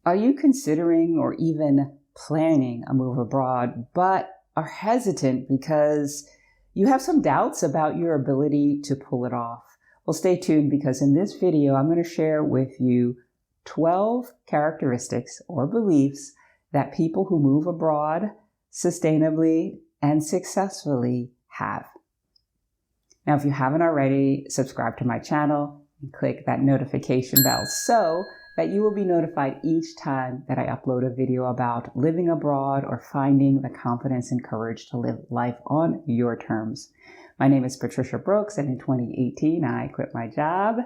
Are you considering or even planning a move abroad, but are hesitant because you have some doubts about your ability to pull it off? Well, stay tuned, because in this video, I'm going to share with you 12 characteristics or beliefs that people who move abroad sustainably and successfully have. Now, if you haven't already, subscribe to my channel and click that notification bell so that you will be notified each time that I upload a video about living abroad or finding the confidence and courage to live life on your terms. My name is Patricia Brooks, and in 2018, I quit my job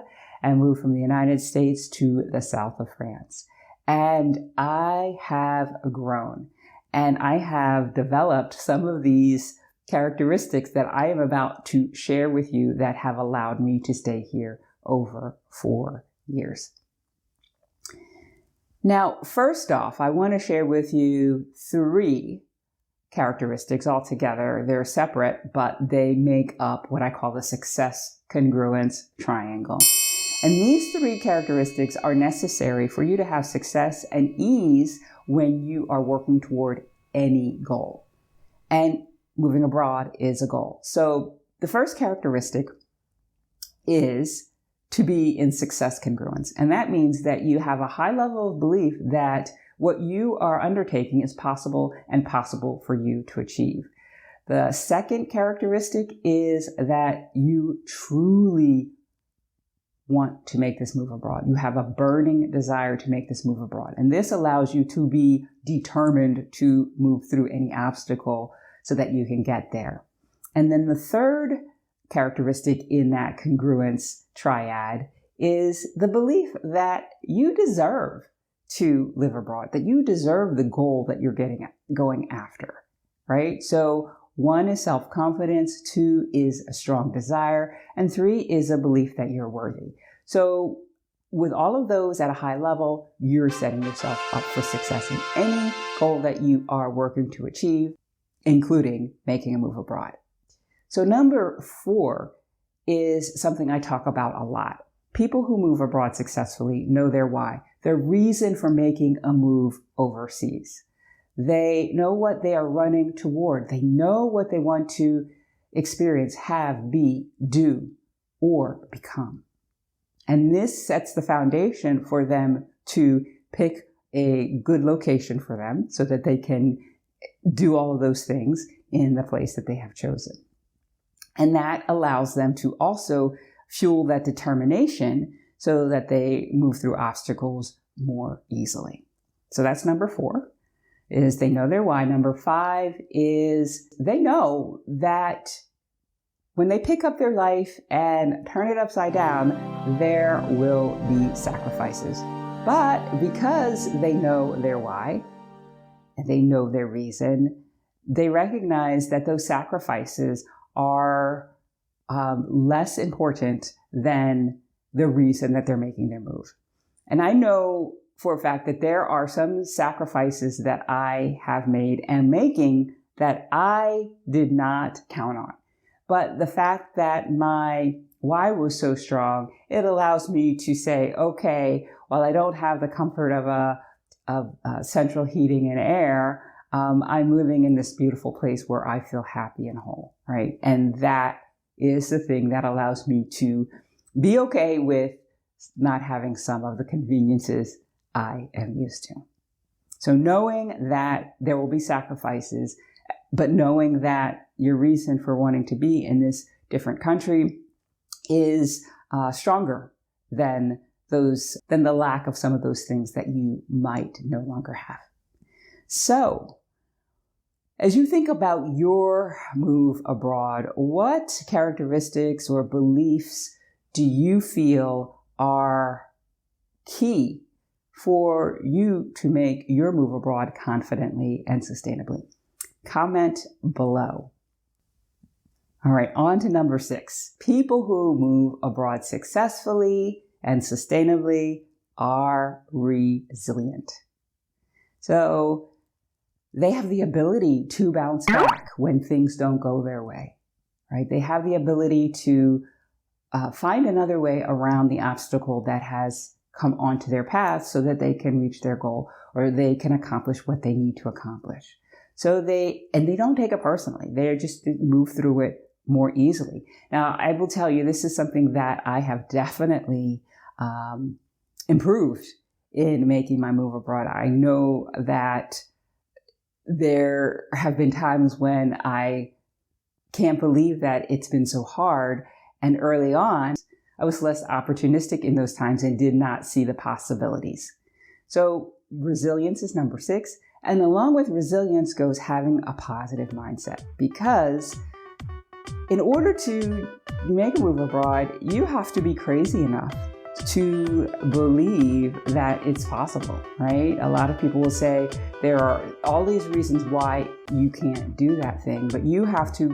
and moved from the United States to the south of France. And I have grown, and I have developed some of these characteristics that I am about to share with you that have allowed me to stay here over 4 years. Now, first off, I want to share with you 3 characteristics altogether. They're separate, but they make up what I call the success congruence triangle. And these 3 characteristics are necessary for you to have success and ease when you are working toward any goal. And moving abroad is a goal. So the first characteristic is to be in success congruence. And that means that you have a high level of belief that what you are undertaking is possible and possible for you to achieve. The second characteristic is that you truly want to make this move abroad. You have a burning desire to make this move abroad. And this allows you to be determined to move through any obstacle so that you can get there. And then the third characteristic in that congruence triad is the belief that you deserve to live abroad, that you deserve the goal that you're going after, right? So 1 is self-confidence, 2 is a strong desire, and 3 is a belief that you're worthy. So with all of those at a high level, you're setting yourself up for success in any goal that you are working to achieve, including making a move abroad. So number 4 is something I talk about a lot. People who move abroad successfully know their why, their reason for making a move overseas. They know what they are running toward. They know what they want to experience, have, be, do, or become. And this sets the foundation for them to pick a good location for them so that they can do all of those things in the place that they have chosen. And that allows them to also fuel that determination so that they move through obstacles more easily. So that's number 4, is they know their why. Number 5 is they know that when they pick up their life and turn it upside down, there will be sacrifices. But because they know their why and they know their reason, they recognize that those sacrifices are less important than the reason that they're making their move. And I know for a fact that there are some sacrifices that I have made and making that I did not count on. But the fact that my why was so strong, it allows me to say, okay, while I don't have the comfort of central heating and air, I'm living in this beautiful place where I feel happy and whole, right? And that is the thing that allows me to be okay with not having some of the conveniences I am used to. So knowing that there will be sacrifices, but knowing that your reason for wanting to be in this different country is stronger than the lack of some of those things that you might no longer have. So as you think about your move abroad, what characteristics or beliefs do you feel are key for you to make your move abroad confidently and sustainably? Comment below. All right, on to number 6. People who move abroad successfully and sustainably are resilient. So they have the ability to bounce back when things don't go their way, right? They have the ability to find another way around the obstacle that has come onto their path so that they can reach their goal or they can accomplish what they need to accomplish. So they don't take it personally. They just move through it more easily. Now, I will tell you, this is something that I have definitely improved in making my move abroad. I know that there have been times when I can't believe that it's been so hard. And early on, I was less opportunistic in those times and did not see the possibilities. So resilience is number 6. And along with resilience goes having a positive mindset, because in order to make a move abroad, you have to be crazy enough to believe that it's possible, right? A lot of people will say there are all these reasons why you can't do that thing, but you have to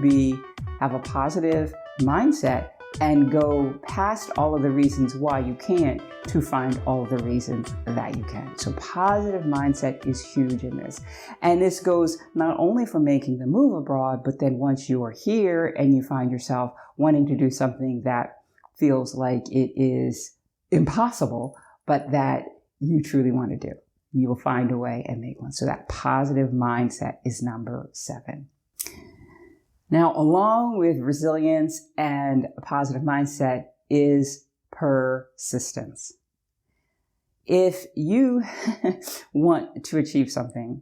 have a positive mindset and go past all of the reasons why you can't to find all of the reasons that you can. So positive mindset is huge in this. And this goes not only for making the move abroad, but then once you are here and you find yourself wanting to do something that feels like it is impossible, but that you truly want to do, you will find a way and make one. So that positive mindset is number 7. Now, along with resilience and a positive mindset is persistence. If you want to achieve something,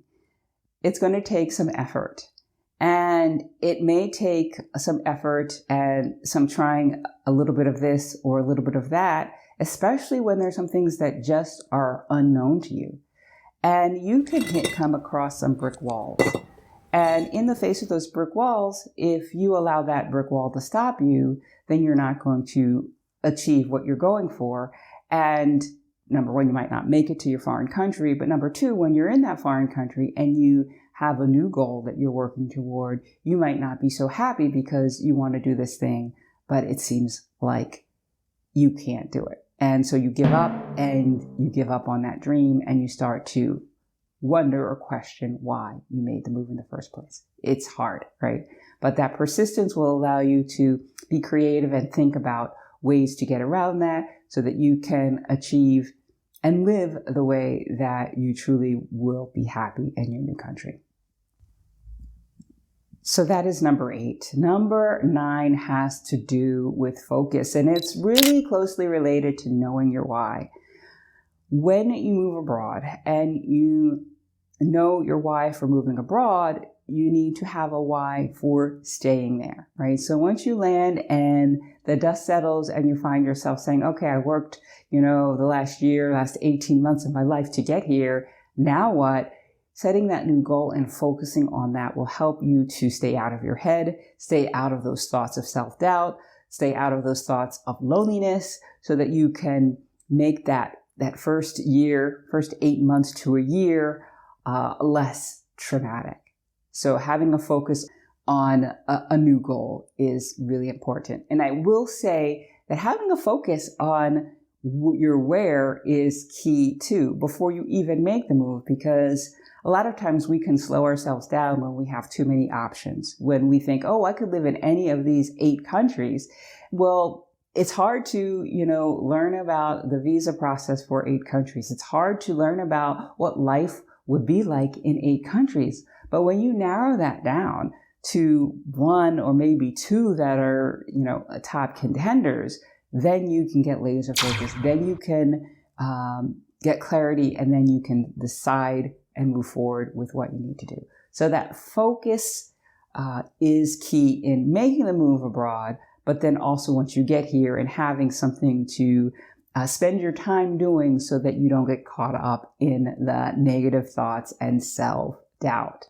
it's going to take some effort. And it may take some effort and some trying a little bit of this or a little bit of that, especially when there's some things that just are unknown to you. And you can come across some brick walls. And in the face of those brick walls, if you allow that brick wall to stop you, then you're not going to achieve what you're going for. And number 1, you might not make it to your foreign country. But number 2, when you're in that foreign country and you have a new goal that you're working toward, you might not be so happy because you want to do this thing, but it seems like you can't do it. And so you give up on that dream and you start to wonder or question why you made the move in the first place. It's hard, right? But that persistence will allow you to be creative and think about ways to get around that so that you can achieve and live the way that you truly will be happy in your new country. So that is number 8. Number 9 has to do with focus, and it's really closely related to knowing your why. When you move abroad and you know your why for moving abroad, you need to have a why for staying there, right? So once you land and the dust settles and you find yourself saying, okay, I worked, the last 18 months of my life to get here. Now what? Setting that new goal and focusing on that will help you to stay out of your head, stay out of those thoughts of self-doubt, stay out of those thoughts of loneliness so that you can make that first 8 months to a year, less traumatic. So having a focus on a new goal is really important. And I will say that having a focus on your where is key too, before you even make the move, because a lot of times we can slow ourselves down when we have too many options. When we think, I could live in any of these 8 countries. Well, it's hard to, learn about the visa process for 8 countries. It's hard to learn about what life would be like in 8 countries. But when you narrow that down to 1 or maybe 2 that are, top contenders, then you can get laser focused. Then you can get clarity, and then you can decide and move forward with what you need to do. So that focus is key in making the move abroad, but then also once you get here and having something to spend your time doing so that you don't get caught up in the negative thoughts and self-doubt.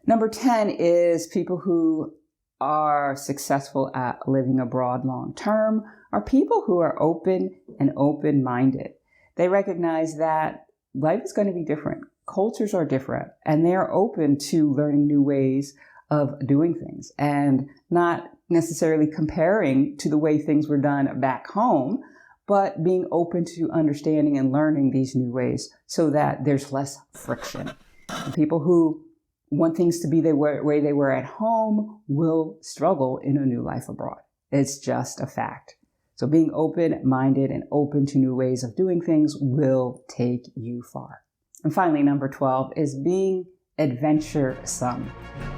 Number 10 is people who are successful at living abroad long term are people who are open and open-minded. They recognize that life is going to be different. Cultures are different, and they're open to learning new ways of doing things and not necessarily comparing to the way things were done back home, but being open to understanding and learning these new ways so that there's less friction. And people who want things to be the way they were at home will struggle in a new life abroad. It's just a fact. So being open-minded and open to new ways of doing things will take you far. And finally, number 12 is being adventuresome.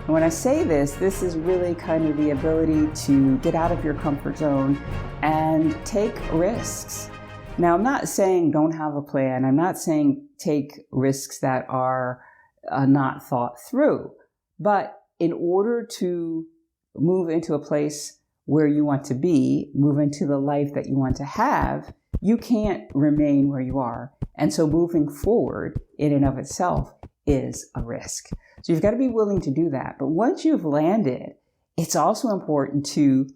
And when I say this is really kind of the ability to get out of your comfort zone and take risks. Now, I'm not saying don't have a plan. I'm not saying take risks that are not thought through. But in order to move into a place where you want to be, move into the life that you want to have, you can't remain where you are. And so moving forward in and of itself is a risk. So you've got to be willing to do that. But once you've landed, it's also important to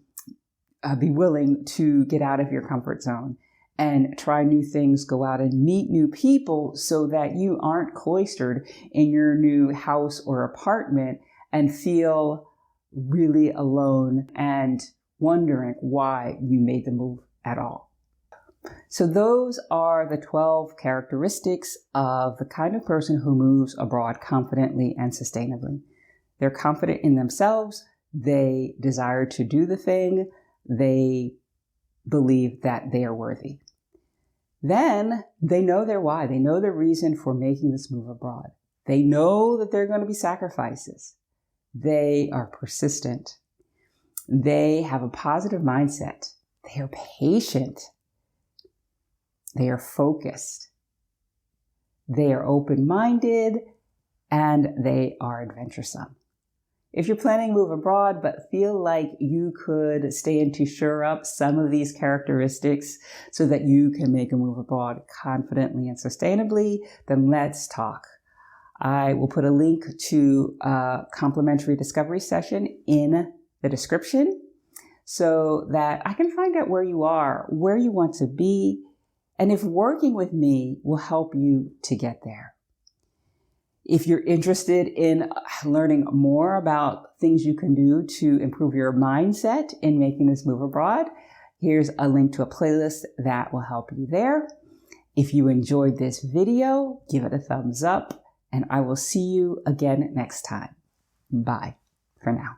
be willing to get out of your comfort zone and try new things, go out and meet new people so that you aren't cloistered in your new house or apartment and feel really alone and wondering why you made the move at all. So those are the 12 characteristics of the kind of person who moves abroad confidently and sustainably. They're confident in themselves. They desire to do the thing. They believe that they are worthy. Then they know their why. They know the reason for making this move abroad. They know that there are going to be sacrifices. They are persistent. They have a positive mindset. They are patient. They are focused. They are open-minded, and they are adventuresome. If you're planning to move abroad but feel like you could stand to shore up some of these characteristics so that you can make a move abroad confidently and sustainably, then let's talk. I will put a link to a complimentary discovery session in the description so that I can find out where you are, where you want to be, and if working with me will help you to get there. If you're interested in learning more about things you can do to improve your mindset in making this move abroad, here's a link to a playlist that will help you there. If you enjoyed this video, give it a thumbs up, and I will see you again next time. Bye for now.